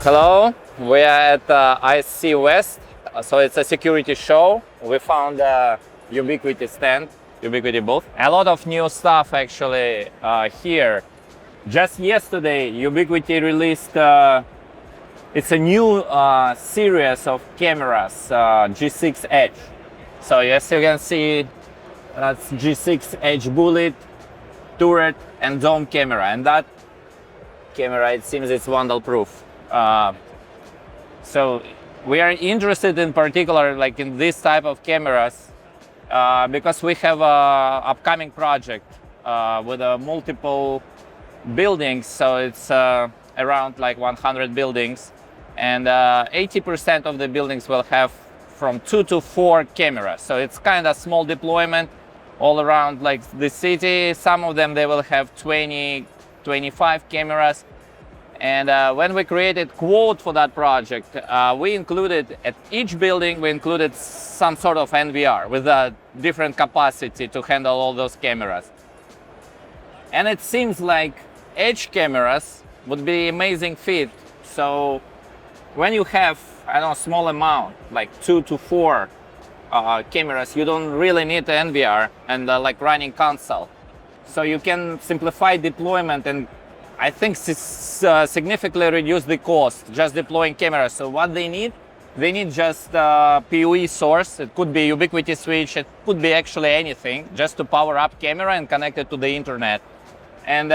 Hello, we are at ISC West, so it's a security show. We found a Ubiquiti stand, Ubiquiti booth. A lot of new stuff actually here. Just yesterday, Ubiquiti released, it's a new series of cameras, G6 Edge. So as you can see, that's G6 Edge bullet, turret and dome camera. And that camera, it seems it's vandal proof. So we are interested in particular like in this type of cameras because we have a upcoming project with multiple buildings. So it's around like 100 buildings, and 80% of the buildings will have from 2 to 4 cameras. So it's kind of small deployment all around like the city. Some of them they will have 20, 25 cameras. And when we created quote for that project, we included at each building, we included some sort of NVR with a different capacity to handle all those cameras. And it seems like edge cameras would be amazing fit. So when you have, I don't know, small amount, like 2 to 4 cameras, you don't really need the NVR and like running console. So you can simplify deployment and I think significantly reduce the cost just deploying cameras. So what they need just PoE source. It could be Ubiquiti switch, it could be actually anything, just to power up camera and connect it to the internet. And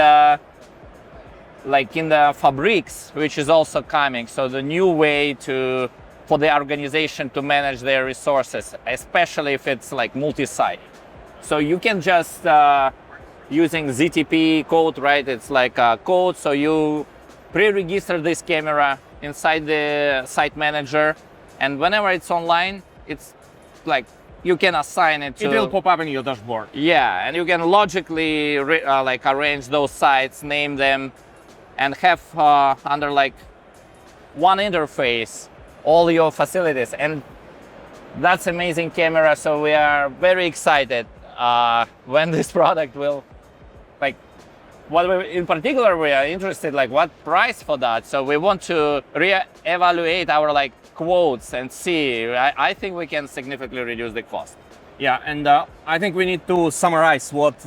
like in the fabrics, which is also coming, so the new way for the organization to manage their resources, especially if it's like multi-site. So you can just using ZTP code, right? It's like a code, so you pre-register this camera inside the site manager, and whenever it's online, it's like you can assign it to... It will pop up in your dashboard. Yeah, and you can logically like arrange those sites, name them, and have under like one interface all your facilities. And that's amazing camera, so we are very excited when this product will, like, in particular we are interested like what price for that. So we want to re-evaluate our like quotes and see. I think we can significantly reduce the cost. Yeah, and I think we need to summarize what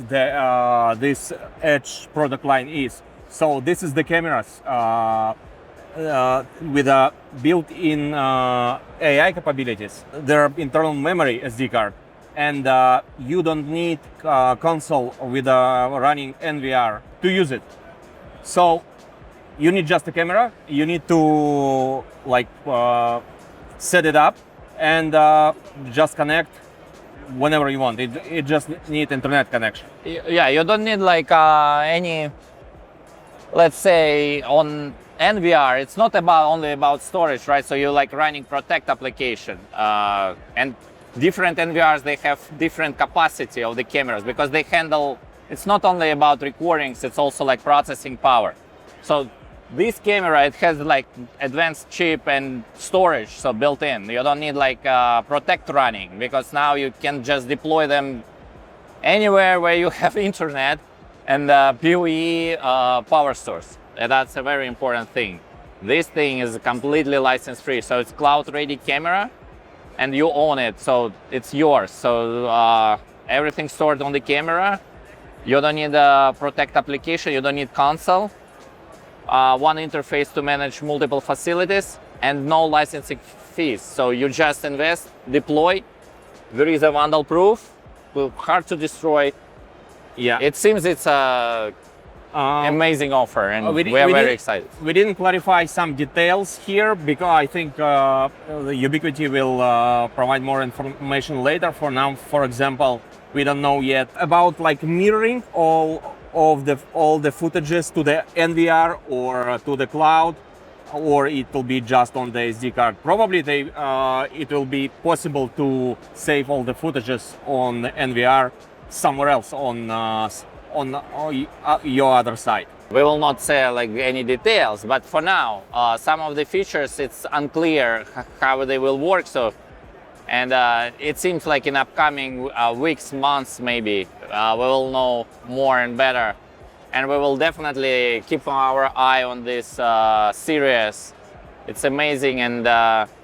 this Edge product line is. So this is the cameras with a built-in AI capabilities. Their internal memory SD card. And you don't need a console with a running NVR to use it. So you need just a camera. You need to like set it up and just connect whenever you want. It just needs internet connection. Yeah, you don't need like any, let's say on NVR, it's not only about storage, right? So you're like running protect application and different NVRs, they have different capacity of the cameras because they handle, it's not only about recordings, it's also like processing power. So this camera, it has like advanced chip and storage, so built in. You don't need like protect running because now you can just deploy them anywhere where you have internet and PoE power source. And that's a very important thing. This thing is completely license free, so it's cloud ready camera. And you own it, so it's yours. So everything's stored on the camera. You don't need a protect application, you don't need console. One interface to manage multiple facilities and no licensing fees. So you just invest, deploy. There is a vandal proof, hard to destroy. Yeah, it seems it's a amazing offer, and we are very excited. We didn't clarify some details here because I think the Ubiquiti will provide more information later. For now, for example, we don't know yet about like mirroring all the footages to the NVR or to the cloud, or it will be just on the SD card. Probably it will be possible to save all the footages on NVR somewhere else on your other side. We will not say like any details, but for now, some of the features, it's unclear how they will work. So, and it seems like in upcoming weeks, months, maybe, we will know more and better. And we will definitely keep our eye on this series It's amazing, and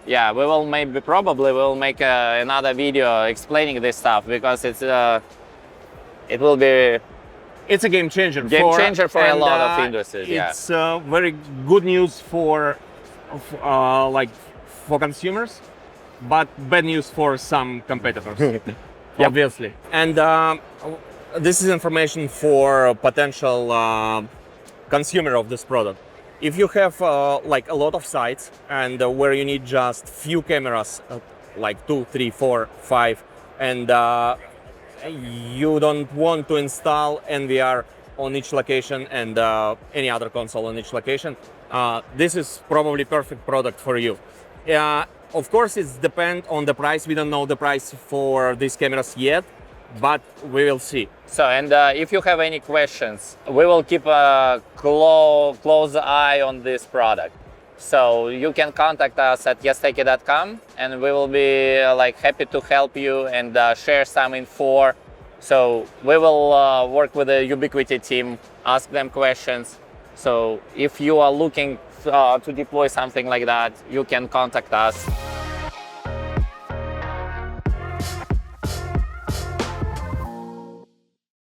yeah, we will probably will make another video explaining this stuff, because it will be it's a game changer. For a lot of industries. It's very good news for like for consumers, but bad news for some competitors, obviously. And this is information for potential consumer of this product. If you have like a lot of sites and where you need just few cameras, like 2, 3, 4, 5, and you don't want to install NVR on each location and any other console on each location, this is probably perfect product for you. Of course, it depends on the price. We don't know the price for these cameras yet, but we will see. So, and if you have any questions, we will keep a close eye on this product. So you can contact us at YesTechie.com, and we will be like happy to help you and share some info. So we will work with the Ubiquiti team, ask them questions. So if you are looking to deploy something like that, you can contact us.